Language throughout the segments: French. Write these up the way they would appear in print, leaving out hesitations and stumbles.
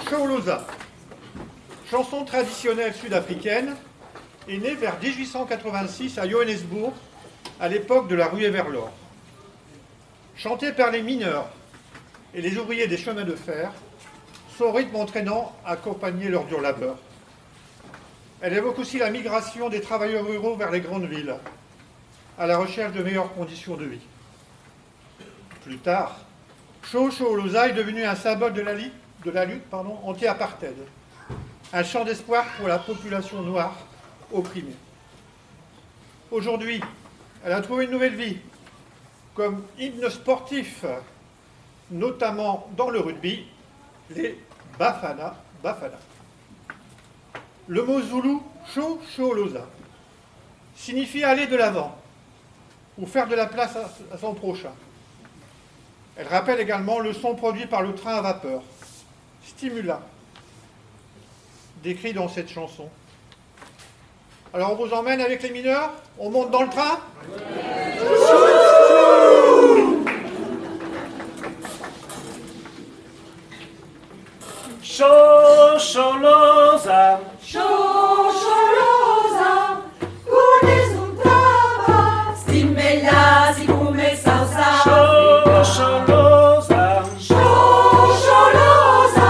Xhosa, chanson traditionnelle sud-africaine, est née vers 1886 à Johannesburg, à l'époque de la ruée vers l'or. Chantée par les mineurs et les ouvriers des chemins de fer, son rythme entraînant accompagnait leur dur labeur. Elle évoque aussi la migration des travailleurs ruraux vers les grandes villes, à la recherche de meilleures conditions de vie. Plus tard, Xhosa est devenu un symbole de la lutte anti-apartheid, un chant d'espoir pour la population noire opprimée. Aujourd'hui, elle a trouvé une nouvelle vie, comme hymne sportif, notamment dans le rugby, les Bafana Bafana. Le mot zoulou Xhosa signifie aller de l'avant ou faire de la place à son prochain. Elle rappelle également le son produit par le train à vapeur, Stimula, décrit dans cette chanson. Alors on vous emmène avec les mineurs? On monte dans le train? Xhosa, Xhosa, kunes traba, stimela si come salsa. Xhosa, Xhosa,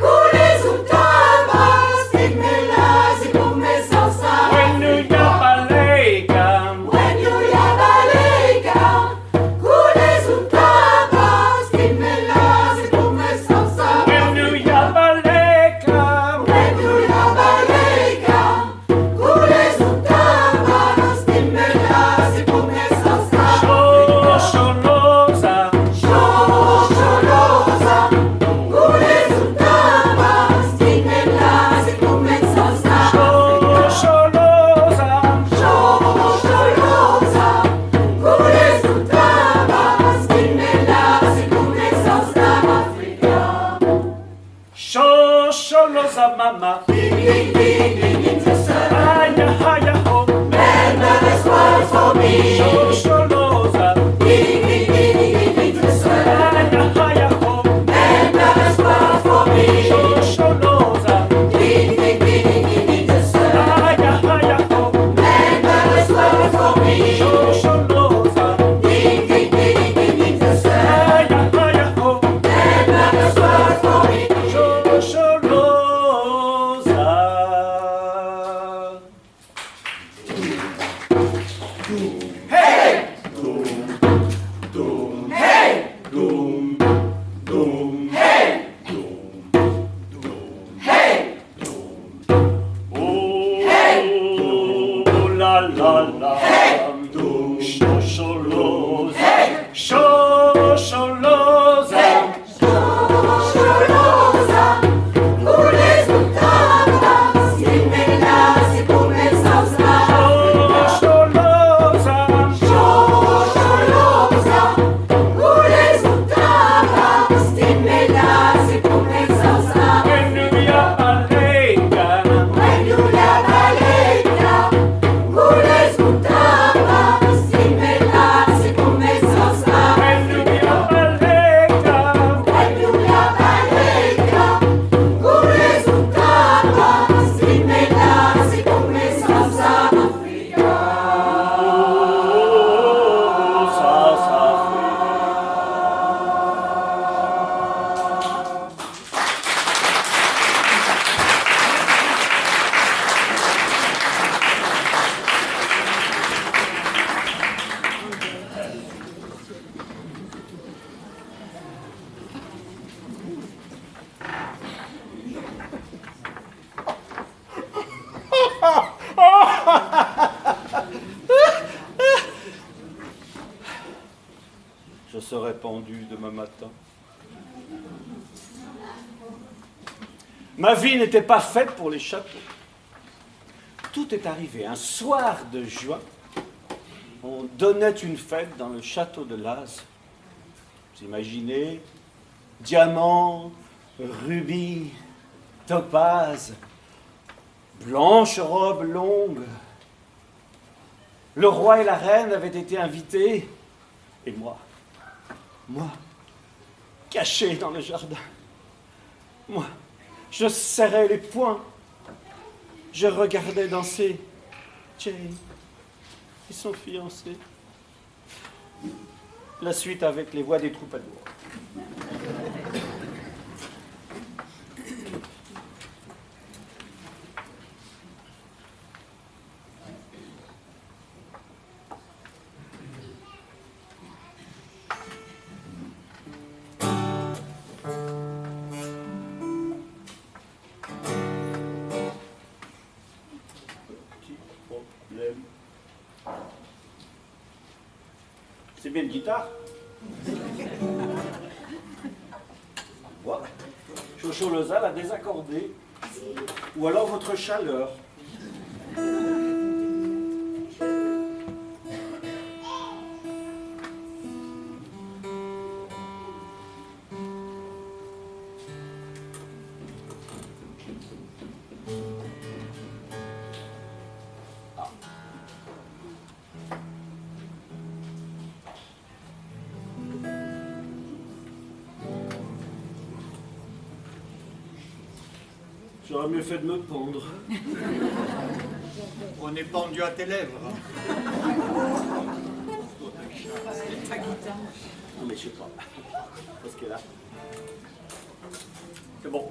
kunes traba, stimela si come salsa. when you yabaleka, When you yabaleka, kunes traba, stimela si come salsa. when you yabaleka, When you yabaleka, kunes traba, stimela si come salsa. Xhosa, Xhosa, kunes traba, stimela si come salsa. Xhosa, Xhosa, kunes traba, stimela si come salsa. Africa. Xhosa, mama, Ding, ding, ding, ding, it's a sun. haya, haya, ho, Man, that's what for me. Xhosa, Ding, ding, ding, ding, it's a sun. haya, haya, ho, Man, that's what for me. Xhosa, Ding, ding, ding, ding, it's a sun. haya, haya, ho, Man, that's what for me. Xhosa, Ding, ding, ding, ding, it's a sun. haya, haya, ho, Man, that's what for me. Xhosa. serai pendu demain matin. Ma vie n'était pas faite pour les châteaux. Tout est arrivé. Un soir de juin, on donnait une fête dans le château de Laz. Vous imaginez, diamants, rubis, topazes, blanches robes longues. Le roi et la reine avaient été invités, et moi, caché dans le jardin, moi, je serrais les poings, je regardais danser Jane et son fiancé. La suite avec les voix des troubadours. C'est bien une guitare. Voilà. Chocho Loza l'a désaccordé. Ou alors votre chaleur. J'aurais mieux fait de me pendre. On est pendu à tes lèvres. Non mais je sais pas. Parce que là. C'est bon.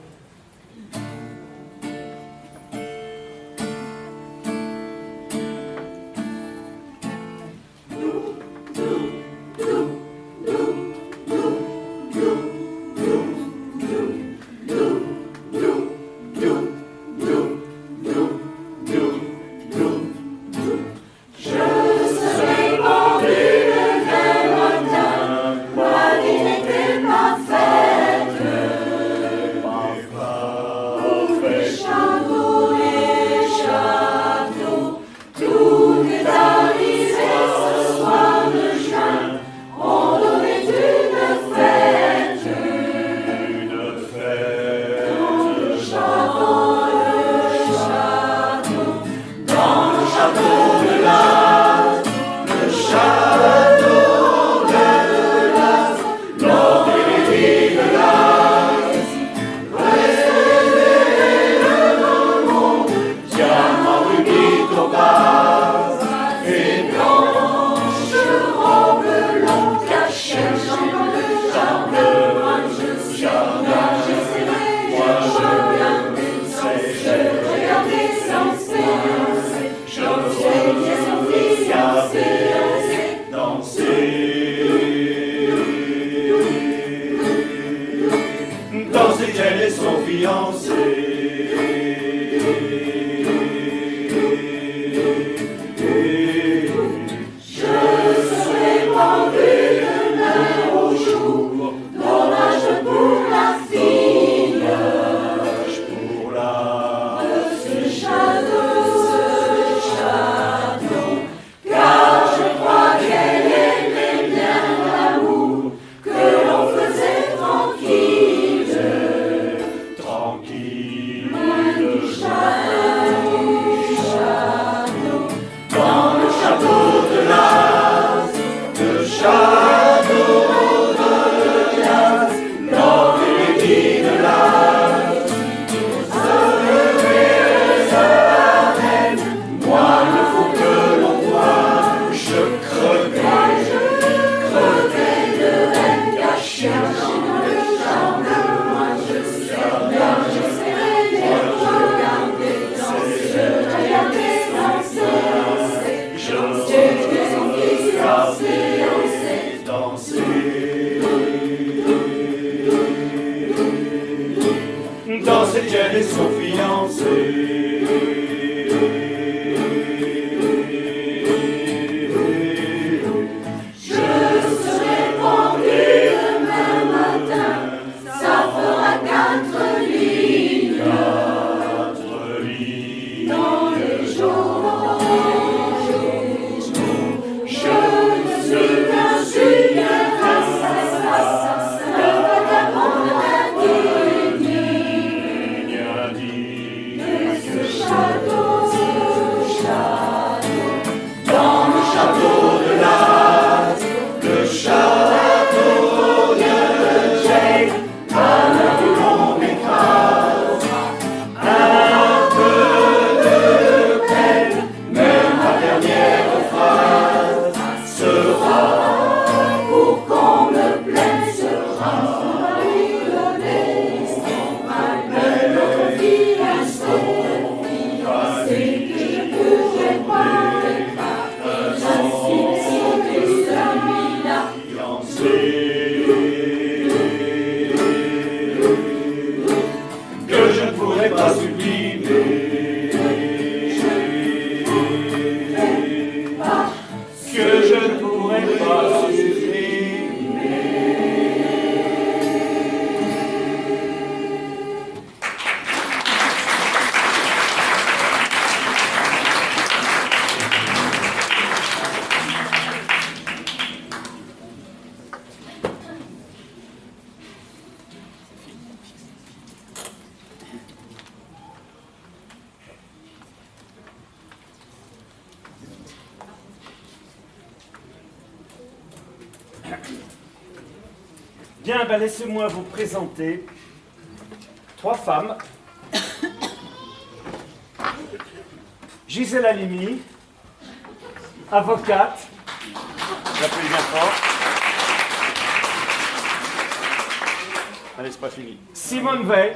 Je serai pendu Bien, ben laissez-moi vous présenter 3 femmes. Gisèle Halimi, avocate. J'appuie bien fort. Allez, c'est pas fini. Simone Veil.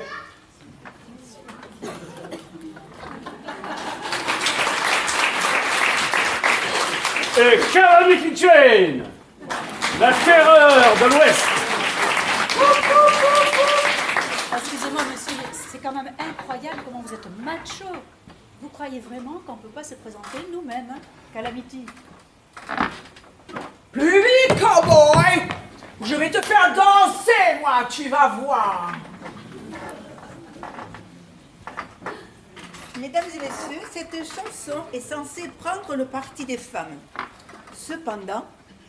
Et Calamity Jane, la terreur de l'Ouest. Excusez-moi, monsieur, c'est quand même incroyable comment vous êtes macho. Vous croyez vraiment qu'on ne peut pas se présenter nous-mêmes, hein, Calamity? Plus vite, cowboy! Je vais te faire danser, moi, tu vas voir! Mesdames et messieurs, cette chanson est censée prendre le parti des femmes. Cependant,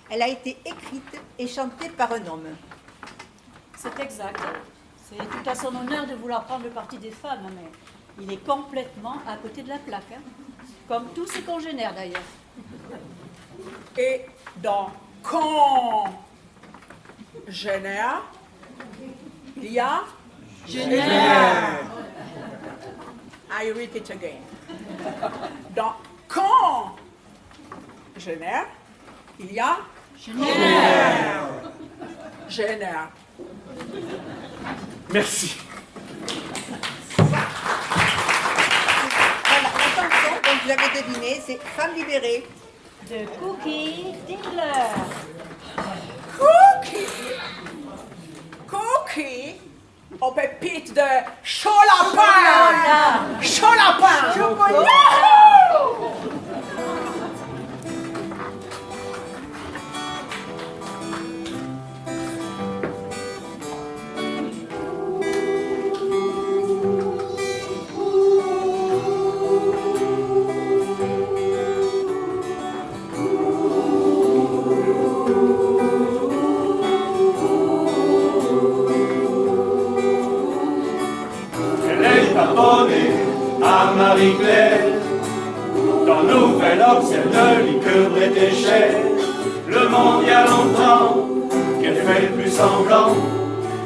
elle a été écrite et chantée par un homme. C'est exact. C'est tout à son honneur de vouloir prendre le parti des femmes, mais il est complètement à côté de la plaque. Hein. Comme tous ses congénères, d'ailleurs. Et dans congénère, il y a génère. I read it again. Dans congénère, il y a génère. Génère. Merci. Voilà, la chanson, donc vous avez deviné, c'est Femme libérée. De Cookie Dingler. Cookie aux pépites de chaud lapin. Chaud lapin. À Marie-Claire, dans Nouvelle Observe de liqueur était cher. Le monde y a longtemps qu'elle fait plus semblant.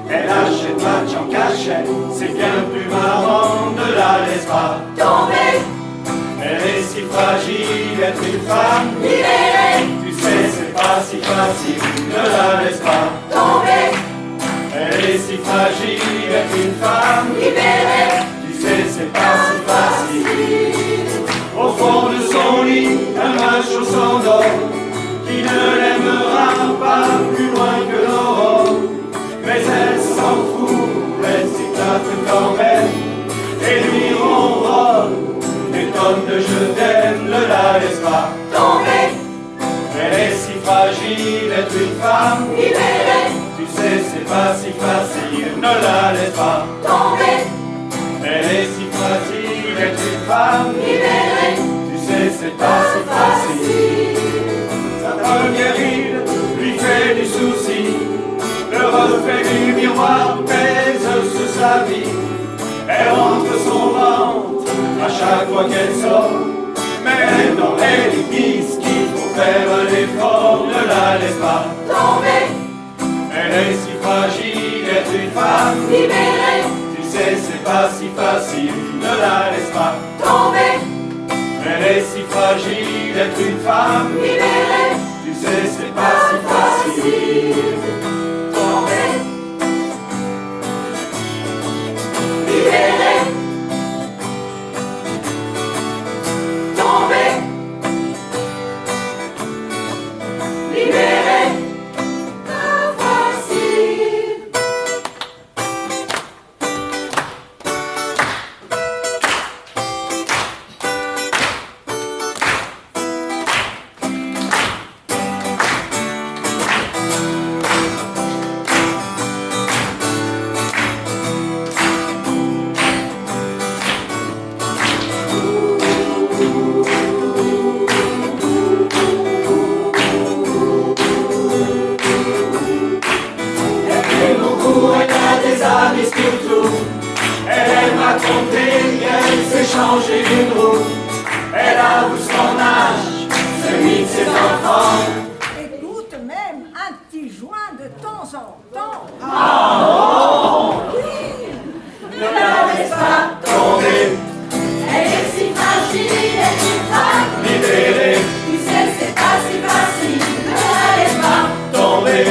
Elle achète match en cachette, c'est bien plus marrant, ne la laisse pas tomber. Elle est si fragile, être une femme Libérée, tu sais c'est pas si facile, ne la laisse pas tomber. Elle est si fragile, être une femme Libérée, tu sais c'est pas si facile. Au fond de son lit, un macho s'endort, qui ne l'aimera pas plus loin que l'aurore. Mais elle s'en fout, elle s'éclate quand même, et lui ronronne des tonnes de je t'aime, ne la laisse pas tomber. Elle est si fragile, être une femme Libérée, tu sais c'est pas si facile, ne la laisse pas tomber. Elle est si fragile, être une femme Libérée, tu sais c'est pas si facile. Sa première ride lui fait du souci, le reflet du miroir pèse sur sa vie. Elle rentre son ventre à chaque fois qu'elle sort, mais dans elle il glisse qu'il faut faire un effort, ne la laisse pas tomber. Elle est si fragile, être une femme Libérée, tu sais c'est pas si facile, ne la laisse pas tomber. Elle est si fragile, être une femme Libérée, tu sais c'est pas si facile. tomber. Libérée, tomber. Libérée, pas facile. Elle aime beaucoup, elle a des amis surtout. Elle aime raconter qu'elle s'est changée d'une roue. Elle avoue son âge, celui de ses enfants. Écoute même un petit joint de temps chanson. Tant. Ne la laisse pas tomber. Elle est si fragile, elle est une femme libérée, Tu sais, c'est pas si facile. Ne la laisse pas tomber,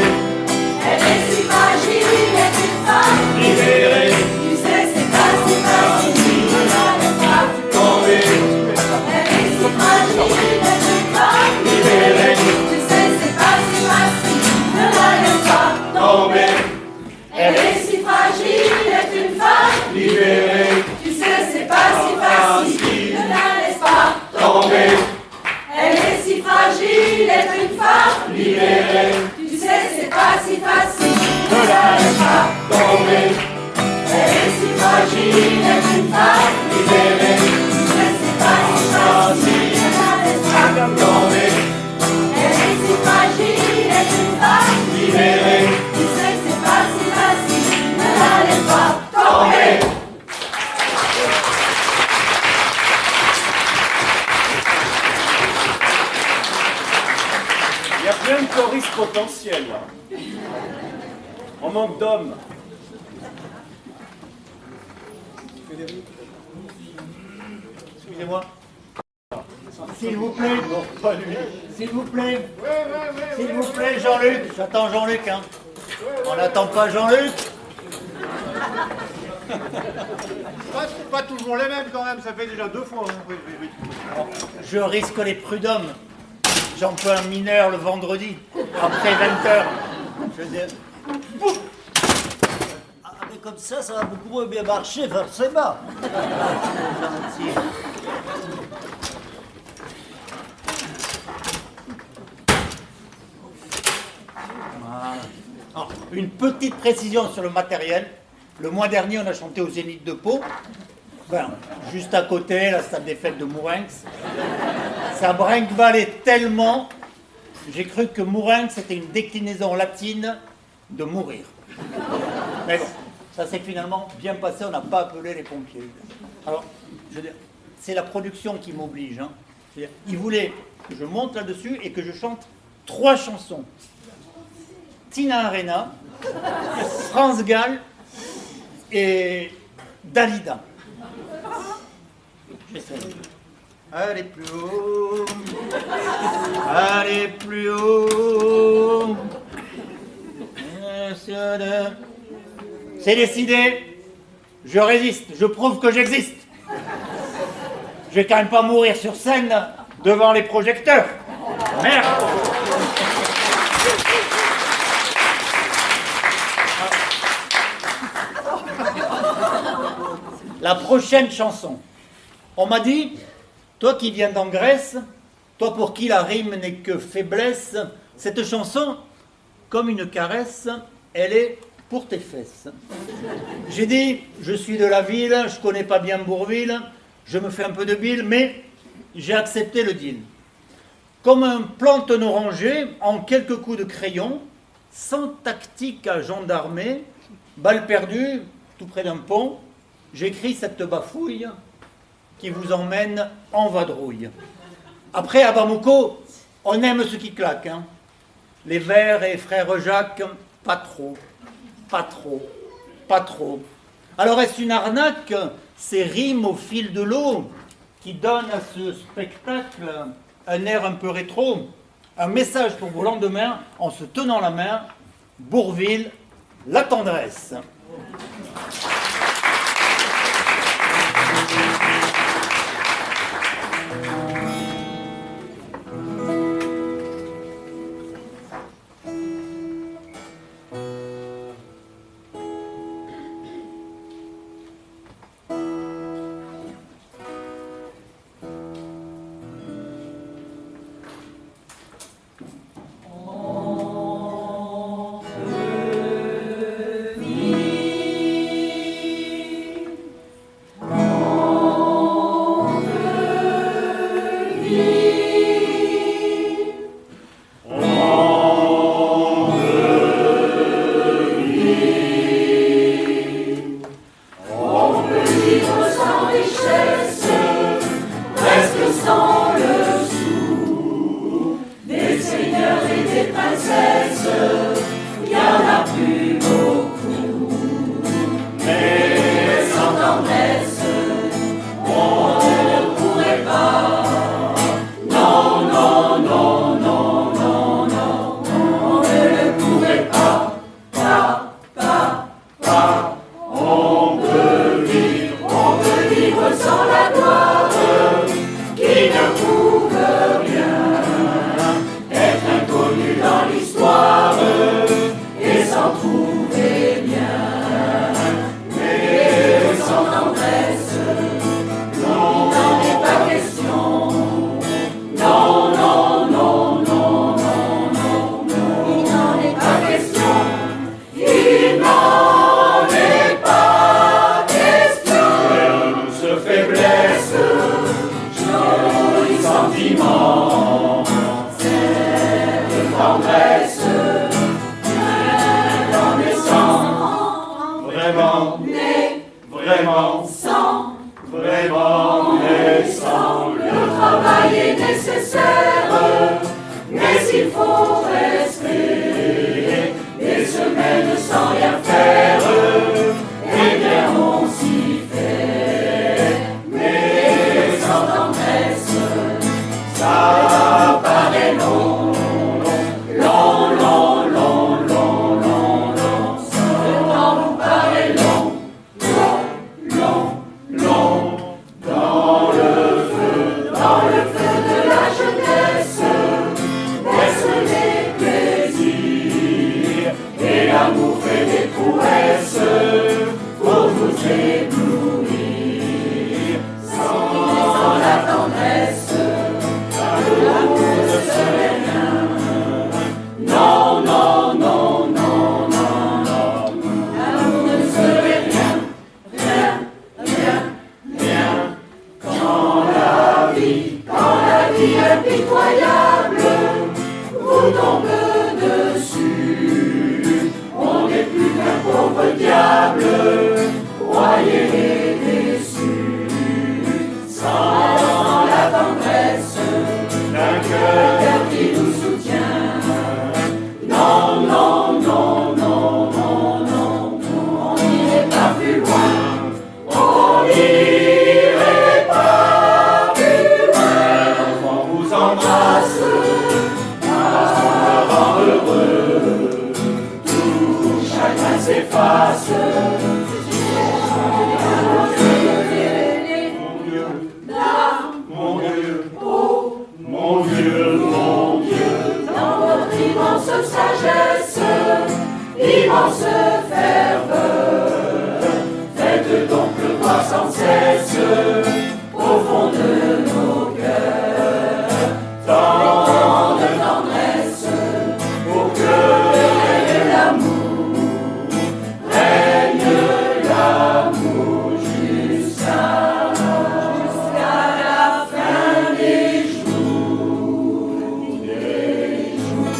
Elle est si fragile, elle est une femme libérée, Tu sais, c'est pas si facile. Ne la laisse pas tomber, Elle est si fragile, elle est une femme libérée, Tu sais, c'est pas si facile. Ne la laisse pas tomber, Elle est si fragile, elle est une femme libérée, Tu sais, c'est pas si facile. Ne la laisse pas tomber, Elle est si fragile, elle est une femme libérée, Tu sais, c'est pas si facile. Ne la laisse pas tomber, Elle est si fragile, elle est une femme libérée, Tu sais, c'est pas si facile. Ne la laisse pas tomber, Elle est si fragile, elle est une femme libérée, Tu sais, c'est pas si facile. Ne la laisse pas tomber. Il y a plein de choristes potentiels là. On manque d'hommes. Excusez-moi. S'il vous plaît. Non, pas lui. S'il vous plaît. S'il vous plaît, Jean-Luc. J'attends Jean-Luc, hein. On n'attend pas Jean-Luc. Pas toujours les mêmes quand même, ça fait déjà 2 fois. Hein. Oui, oui, oui. Je risque les prud'hommes. J'emploie un mineur le vendredi, après 20h. Je veux dire... Ah, mais comme ça va beaucoup moins bien marcher, forcément. Gentil. Voilà. Alors, une petite précision sur le matériel. Le mois dernier, on a chanté au Zénith de Pau. Enfin, juste à côté, la salle des fêtes de Mourinx. Ça brinque-ballait tellement, j'ai cru que Mourinx c'était une déclinaison latine de mourir. Mais bon, ça s'est finalement bien passé, on n'a pas appelé les pompiers. Alors, je veux dire, c'est la production qui m'oblige. Hein. Je veux dire, ils voulaient que je monte là-dessus et que je chante 3 chansons. Tina Arena, France Gall et Dalida. J'essaie. Allez plus haut, allez plus haut. C'est décidé, je résiste, je prouve que j'existe. Je vais quand même pas mourir sur scène devant les projecteurs. Merde. La prochaine chanson. On m'a dit, toi qui viens d'en Grèce, toi pour qui la rime n'est que faiblesse, cette chanson, comme une caresse, elle est pour tes fesses. J'ai dit, je suis de la ville, je connais pas bien Bourville, je me fais un peu de bile, mais j'ai accepté le deal. Comme un planton orangé, en quelques coups de crayon, sans tactique à gendarmer, balle perdue, tout près d'un pont, j'écris cette bafouille qui vous emmène en vadrouille. Après, à Bamako, on aime ce qui claque. Hein. Les Verts et Frère Jacques, pas trop, pas trop, pas trop. Alors est-ce une arnaque, ces rimes au fil de l'eau, qui donnent à ce spectacle un air un peu rétro? Un message pour vos lendemains, en se tenant la main, Bourville, la tendresse. sans rien faire, eh bien on s'y fait. Mais sans tendresse, ça paraît long, long, long, long, long, long, long. Le temps vous paraît long, long, long, long. Dans le feu de la jeunesse, baissent les plaisirs, et l'amour fait des prouesses pour vous éblouir. Sans la tendresse, l'amour ne serait rien. Non, non, non, non, non, non. L'amour ne serait rien, rien, rien, rien. Quand la vie impitoyable vous tombe dessus, on n'est plus qu'un pauvre diable, broyé et déçu. Sans la tendresse d'un cœur qui nous soutient, non, non, non, non, non, non, on n'irait pas plus loin, on n'irait pas plus loin. On vous embrasse, on rend heureux, tout chacun s'efface. Mon Dieu, oh, mon Dieu, mon Dieu, dans votre immense sagesse, immense ferveur, faites donc pleuvoir sans cesse au fond de nos cœurs, tant de tendresse pour que règne l'amour jusqu'à la fin des jours, des jours.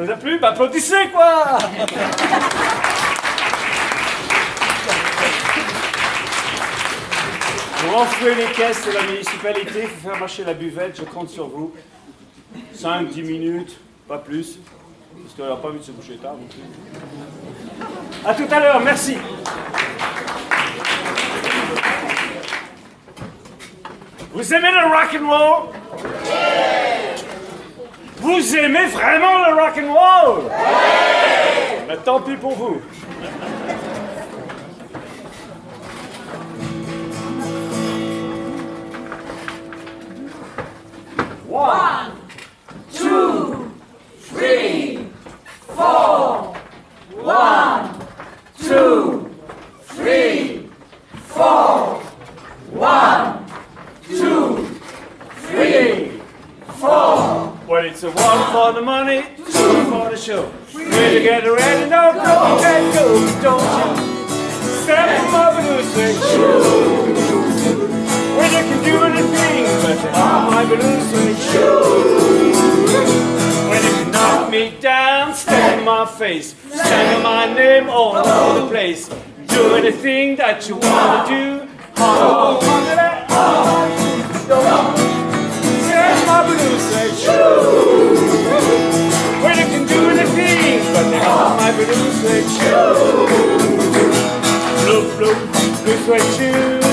vous a plu? Bah, applaudissez, quoi! Vous renflouez les caisses de la municipalité, il faut faire marcher la buvette, je compte sur vous. 5-10 minutes, pas plus, parce qu'elle n'a pas envie de se coucher tard. Donc. À tout à l'heure, merci. Vous aimez le rock'n'roll? Vous aimez vraiment le rock'n'roll? Mais tant pis pour vous. One, two, three, four. One, two, three, four. One, two, three, four. Well, it's a one for the money, two for the show. Ready to get ready, no, go, and go, don't you? Step up and say, shoo. When you can do anything, but my balloons say, shoo. When you can knock me down, stand in my face, stand my name all over the place. Do anything that you want to do. Oh, stand my balloons say, shoo. When you can do anything, but my balloons say, shoo. Bloop, bloop, blue sweat shoes.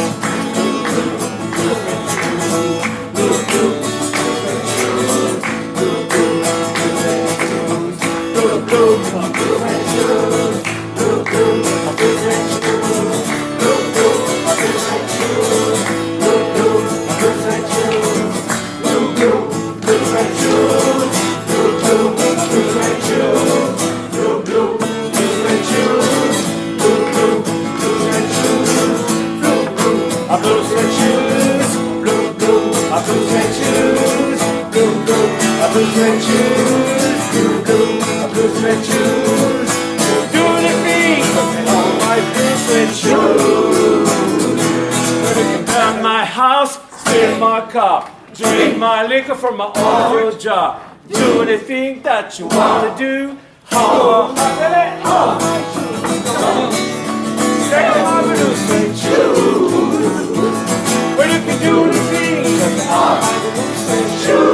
Drink my liquor from my old jar. Do anything that you want to do. Ho, take my balloon, say choo. Well, you can do anything that my balloon, say choo.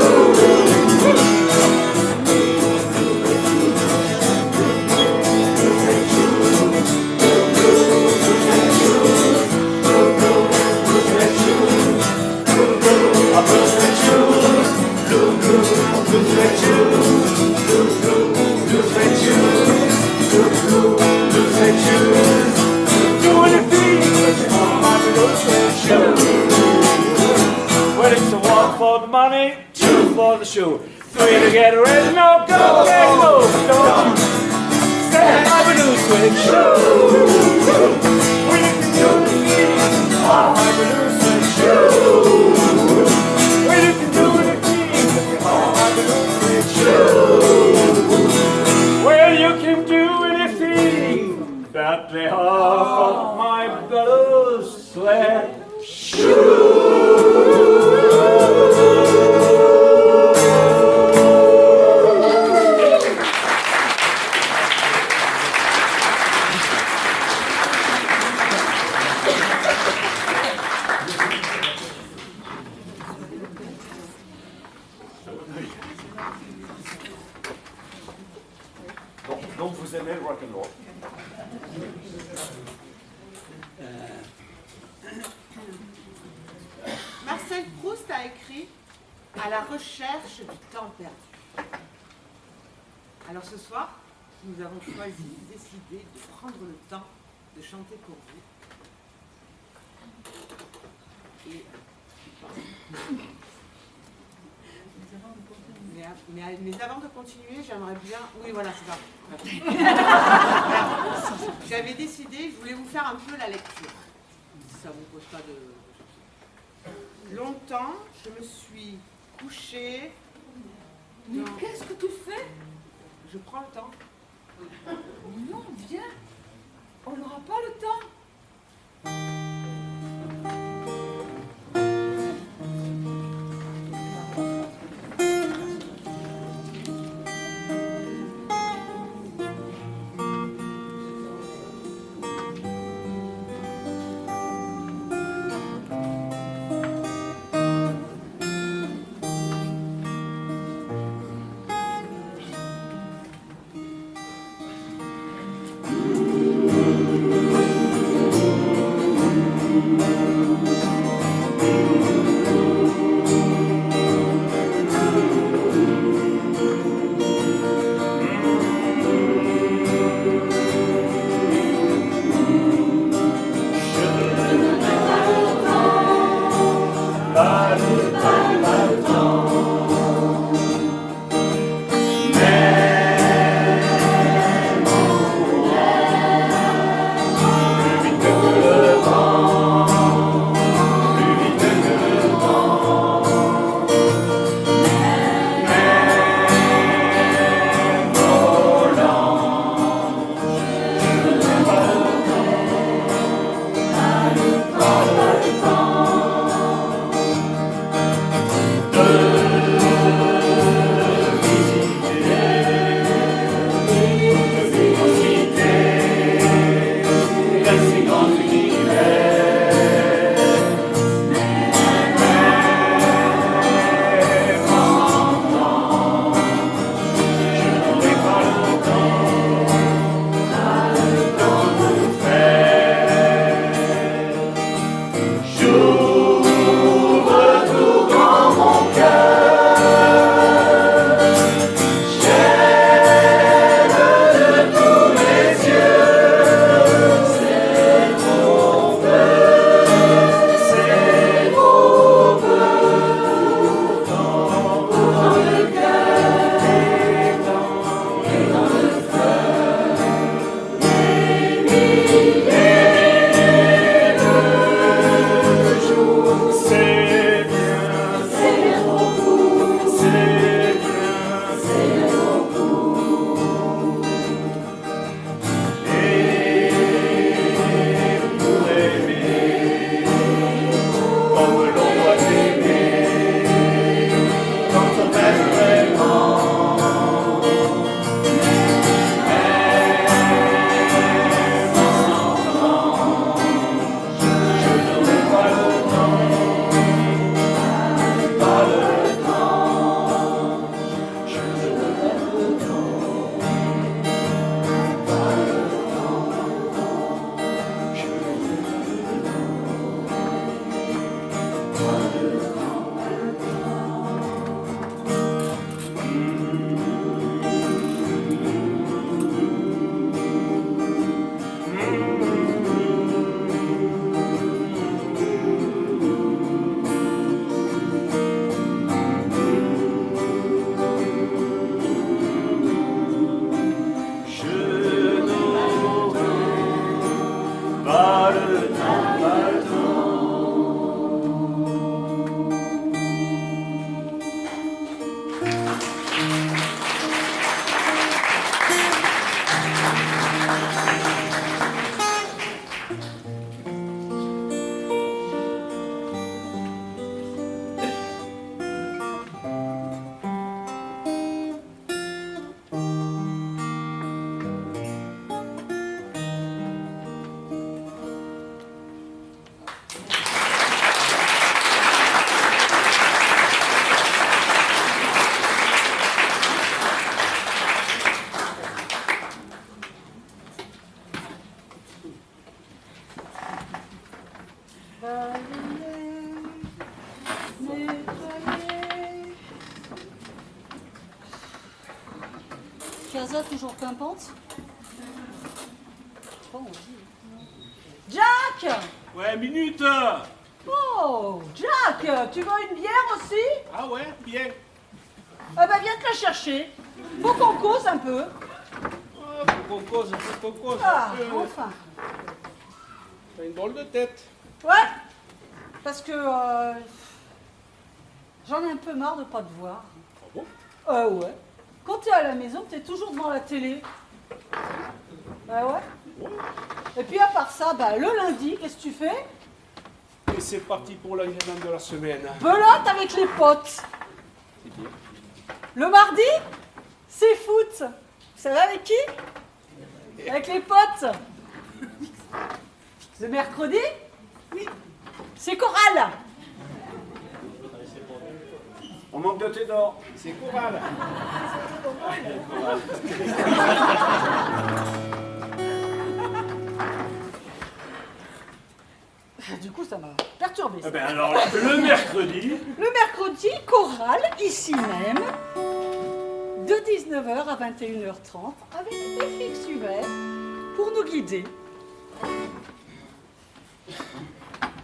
Well, it's a one for the money, two for the show, three to get ready, no, go, get go, don't you stand up and do swing show. When you can do the thing, all my balloons swing show. When you can do the thing, all my balloons swing show. Well, you can do anything that lay off of my balloons swing show. Donc vous aimez le rock'n'roll? Marcel Proust a écrit « À la recherche du temps perdu ». Alors ce soir, nous avons décidé de prendre le temps de chanter pour vous. Et... Mais avant de continuer, j'aimerais bien... Oui, voilà, c'est ça. J'avais décidé, je voulais vous faire un peu la lecture. Si ça ne vous pose pas de... Longtemps, je me suis couchée... Mais qu'est-ce que tu fais? Je prends le temps. Non, viens. On n'aura pas le temps. Pas le temps, pas le temps. Casa toujours pimpante. Bon, Jack! Ouais, minute. Oh, Jack, tu veux une bière aussi? Ah ouais, bien. Ah bah viens te la chercher. Faut qu'on cause un peu. Faut qu'on cause. Ah, enfin. T'as une drôle de tête. Ouais, parce que j'en ai un peu marre de pas te voir. Ah bon? Ouais. Quand t'es à la maison, t'es toujours devant la télé. Ah ouais. Et puis à part ça, bah, le lundi, qu'est-ce que tu fais? Et c'est parti pour l'agenda de la semaine. Belote avec les potes. C'est bien. Le mardi, c'est foot. Vous savez avec qui? Avec les potes. Le mercredi, c'est chorale. On manque de ténor. C'est choral. Du coup, ça m'a perturbé. Eh ben alors, le mercredi. Le mercredi, chorale, ici même, de 19h à 21h30, avec FX Hubert pour nous guider.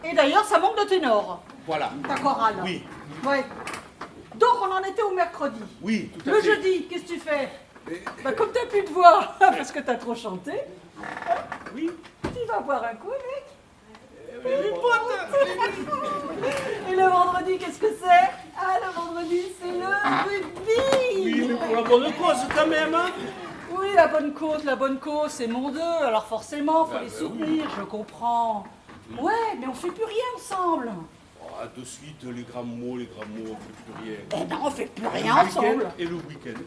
Et d'ailleurs, ça manque de ténor, Voilà. ta chorale. Oui. Ouais. Donc, on en était au mercredi. Oui, tout à Le fait. jeudi, qu'est-ce que tu fais? Bah, comme t'as plus de voix, parce que t'as trop chanté, Oui. tu vas boire un coup avec. Les potes. Et le vendredi, qu'est-ce que c'est? Ah, le vendredi, c'est le rugby. Oui, mais pour la bonne cause quand même. Hein. Oui, la bonne cause, c'est mon deux. Alors forcément, faut les soutenir, je comprends. Ouais, mais on fait plus rien ensemble. Oh, de suite, les grands mots, on fait plus rien. Eh ben, on fait plus Le rien week-end ensemble. Et le week-end.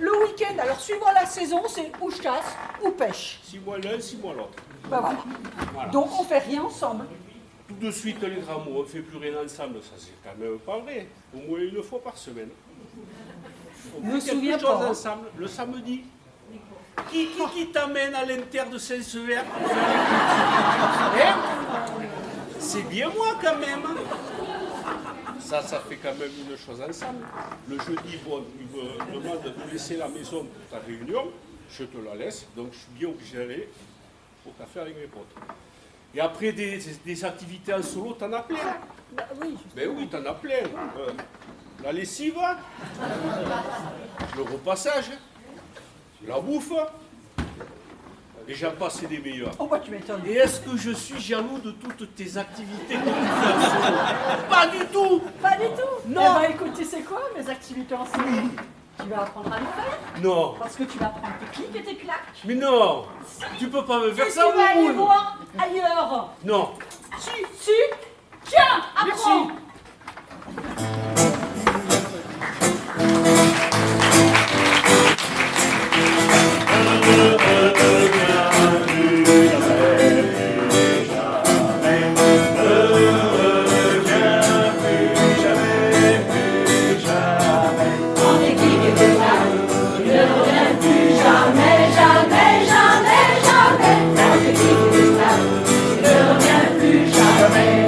Le week-end. Alors suivant la saison, c'est ou chasse ou pêche. 6 mois l'un, 6 mois l'autre. Ben voilà. Voilà. Donc on fait rien ensemble. Tout de suite, les grands mots, on ne fait plus rien ensemble. Ça, c'est quand même pas vrai. Au moins une fois par semaine. On Je me fait quelque souviens chose pas, hein. ensemble, le samedi. Qui t'amène à l'Inter de Saint-Sever? Hein? C'est bien moi quand même. Ça fait quand même une chose ensemble. Le jeudi, bon, il me demande de laisser la maison pour ta réunion. Je te la laisse, donc je suis bien obligé d'aller au café avec mes potes. Et après des activités en solo, t'en as plein. Bah oui. Ben oui, t'en as plein. La lessive, le repassage, la bouffe, et j'en passe des meilleurs. Oh bah tu m'étonnes. Et est-ce que je suis jaloux de toutes tes activités que tu fais en solo? Pas du tout. Pas du tout. Non. Eh ben écoute, tu sais quoi, mes activités en solo, tu vas apprendre à les faire. Non. Parce que tu vas prendre tes clics et tes claques. Mais non. Tu peux pas me faire Et ça, tu vas aller Moumoune. voir ailleurs. Non. Si. Tiens, apprends. On est qui est déjà, il ne revient plus jamais, jamais, jamais, jamais. On est qui est déjà, il ne revient plus jamais.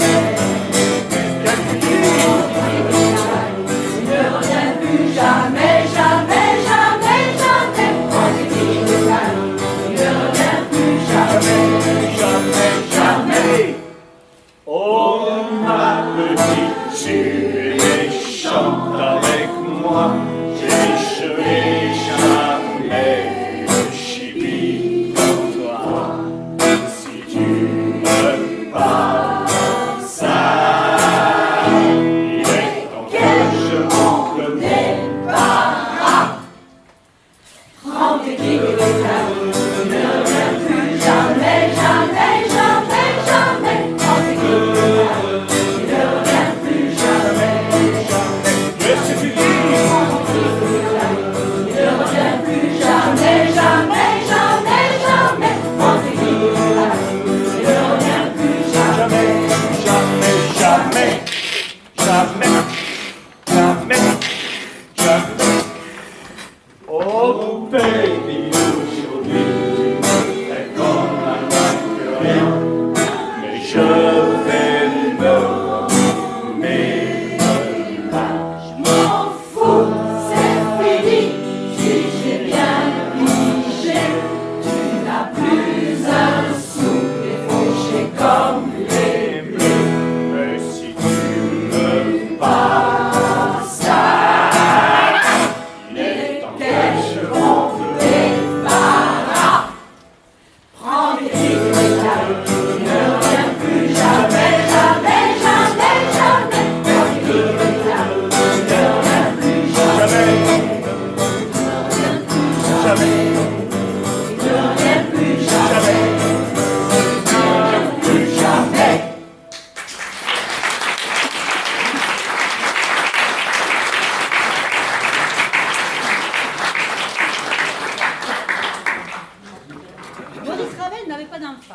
Maurice Ravel n'avait pas d'enfant.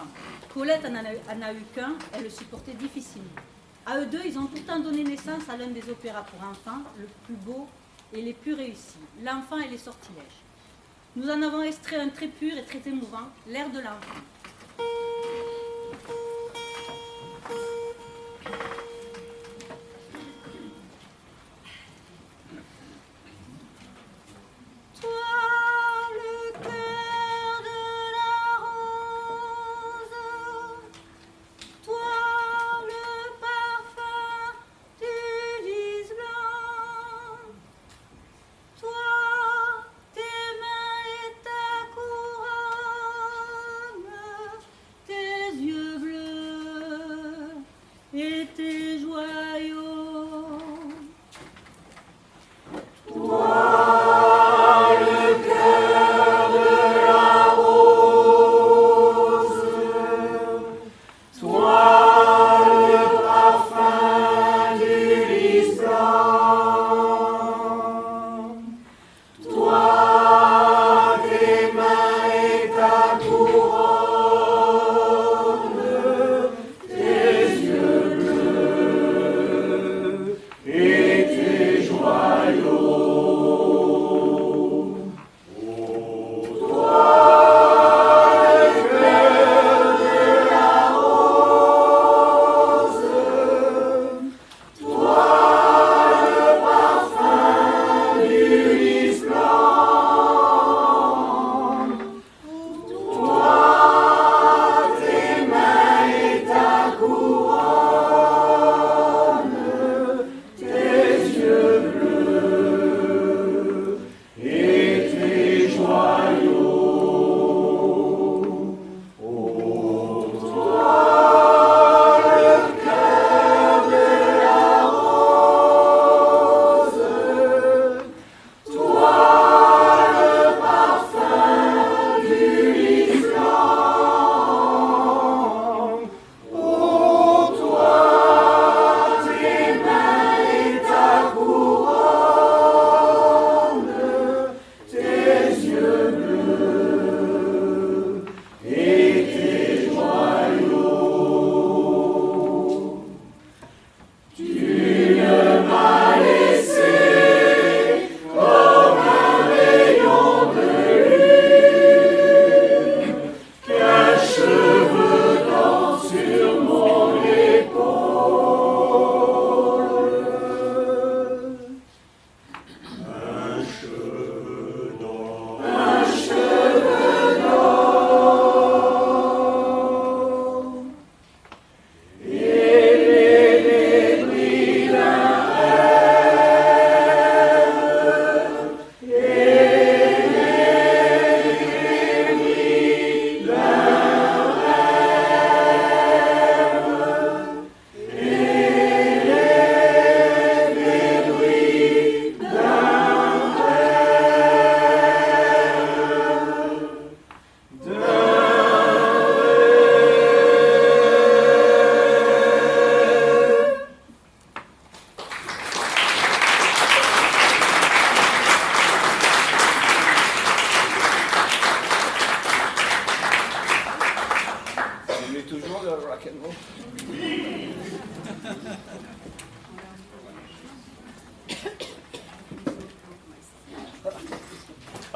Colette en a eu qu'un, elle le supportait difficilement. À eux deux, ils ont pourtant donné naissance à l'un des opéras pour enfants, le plus beau et les plus réussis, L'enfant et les sortilèges. Nous en avons extrait un très pur et très émouvant, L'air de l'enfant.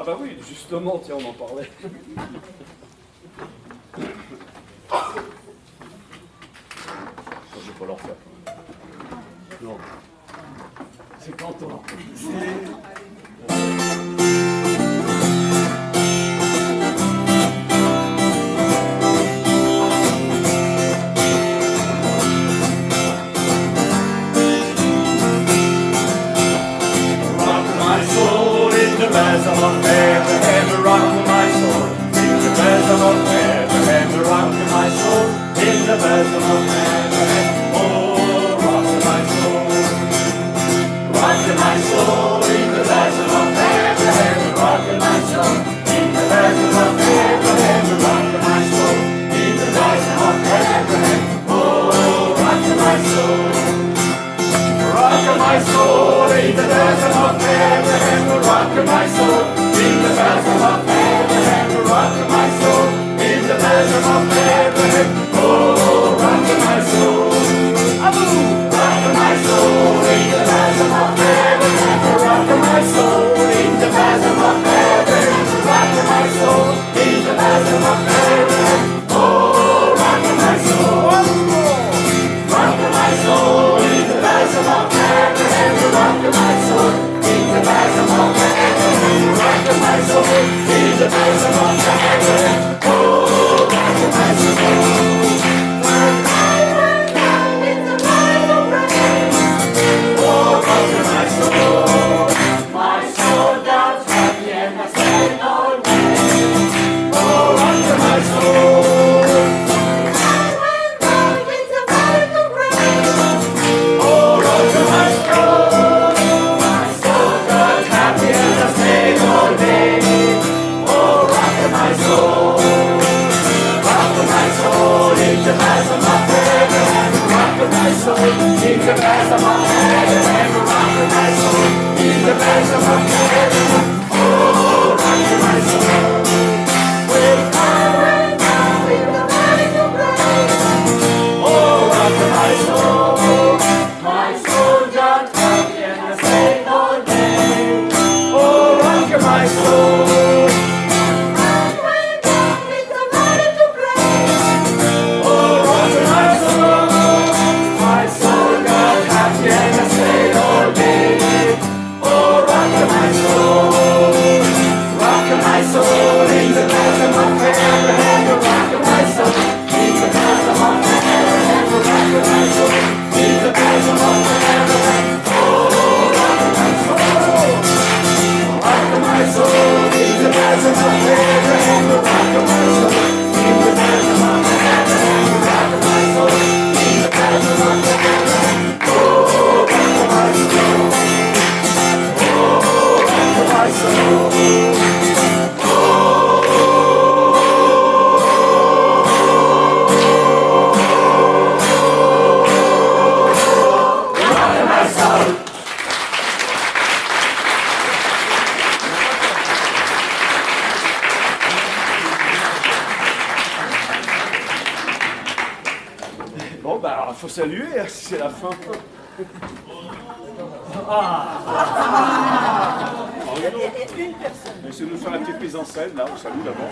Ah bah oui, justement, tiens, on en parlait. Je vais pas leur faire. Non. C'est Quentin. Of Bethlehem, rock my soul, in the Bethlehem of Bethlehem, soul. He's the best of my ever, ever rock my soul. He's the best of my ever. Oh, rock my soul. Wake up with the light to play. Oh, rock my soul. My soul got happy and I say all day. Oh, rock my soul. Bon, bah, alors, il faut saluer, hein, si c'est la fin. Essayez de nous faire la petite mise en scène, là, on salue d'abord.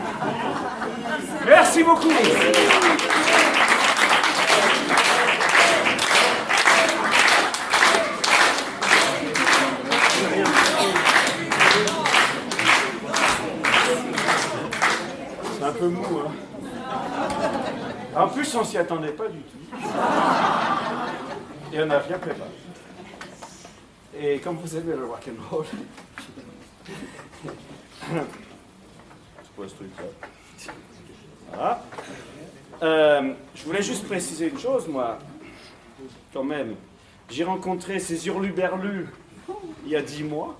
Merci beaucoup. C'est un peu mou, hein. En plus, on s'y attendait pas du tout. Et on n'a rien préparé. Et comme vous aimez le rock'n'roll, c'est quoi ce truc-là? Voilà. Je voulais juste préciser une chose, moi, quand même. J'ai rencontré ces hurluberlus il y a 10 mois.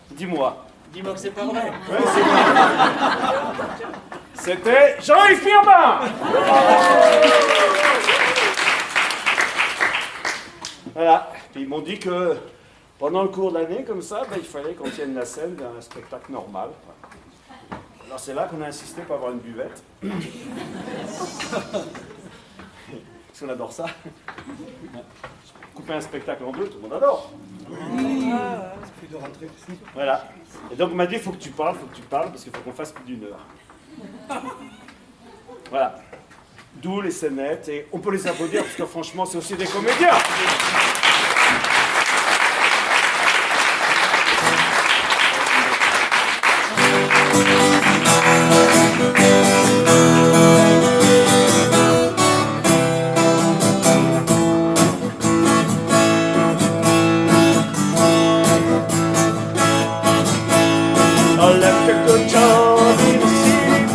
10 mois. Dis-moi que c'est pas vrai. Ouais, c'est vrai. C'était Jean-Yves Firmin. Voilà. Puis ils m'ont dit que pendant le cours d'année, comme ça, ben, il fallait qu'on tienne la scène d'un spectacle normal. Alors c'est là qu'on a insisté pour avoir une buvette. Parce qu'on adore ça. Couper un spectacle en deux, tout le monde adore. Voilà. Et donc on m'a dit, il faut que tu parles, parce qu'il faut qu'on fasse plus d'une heure. Voilà. D'où les scénettes, et on peut les applaudir, parce que franchement, c'est aussi des comédiens. I left a good job in the city,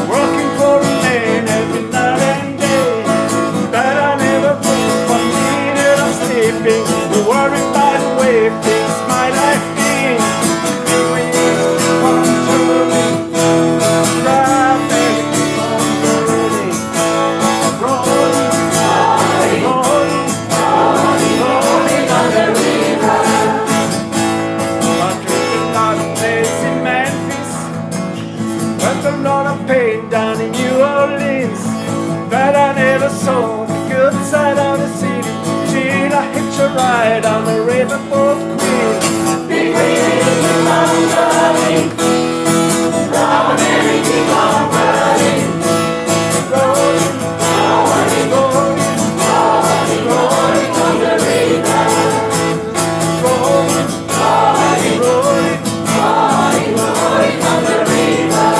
working for a man every night and day. But I never put 1 minute of sleeping, worried by the way things might have been. And we used to come to me, driving on the rolling, rolling on the river. I drinking out of place in Memphis, but a lot of pain down in New Orleans. But I never saw the good side of the city till I hitched a ride on the riverboat Queen. Big wheels keep on running, Robin keep on running, rolling, rolling, rolling, rolling, rolling on the river, rolling, rolling, rolling, rolling, rolling on the river.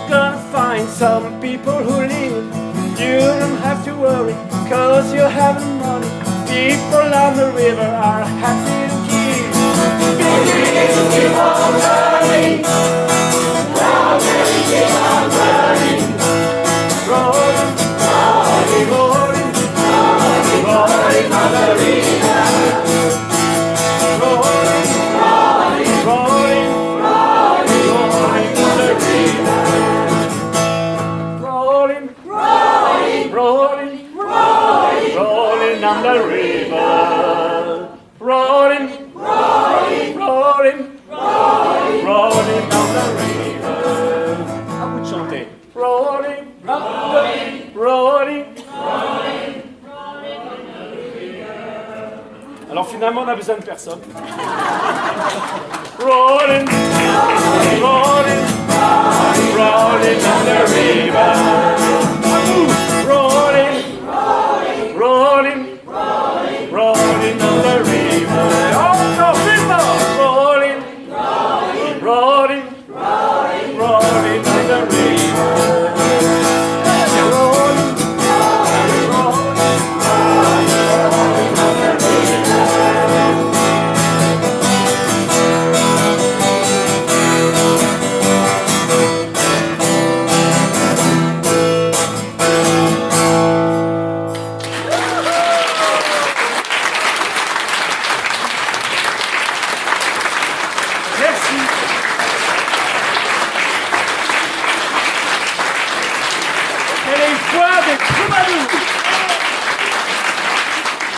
gonna find some people who live. You don't have to worry, cause you have money. People on the river are happy to keep. Keep on running, keep on running, Rolling, rolling, rolling, rolling on the river. Rolling, rolling, rolling, rolling on the river. Rolling, rolling, rolling, rolling on the river. Rolling, rolling, rolling, rolling on the river. À vous de chanter. Rolling, rolling, rolling. Alors finalement, on a besoin de personne. Rolling, rolling, rolling on the river. Rolling, rolling, rolling on the river. Oh no, river! Rolling, rolling, rolling on the river. Rolling, rolling on the river. Merci. C'est les voix des troubadours.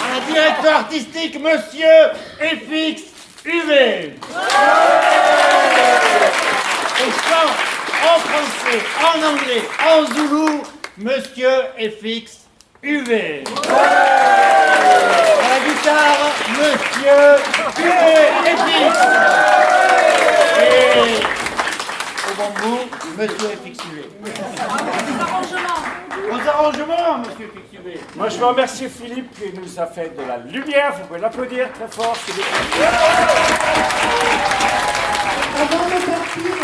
À la direction artistique, monsieur FX UV. Au chant, en français, en anglais, en zoulou, monsieur FX UV. À la guitare, monsieur FX. Et au bambou, monsieur FX UV. Aux arrangements, monsieur FX UV. Moi, je veux remercier Philippe qui nous a fait de la lumière. Vous pouvez l'applaudir très fort. Avant de partir,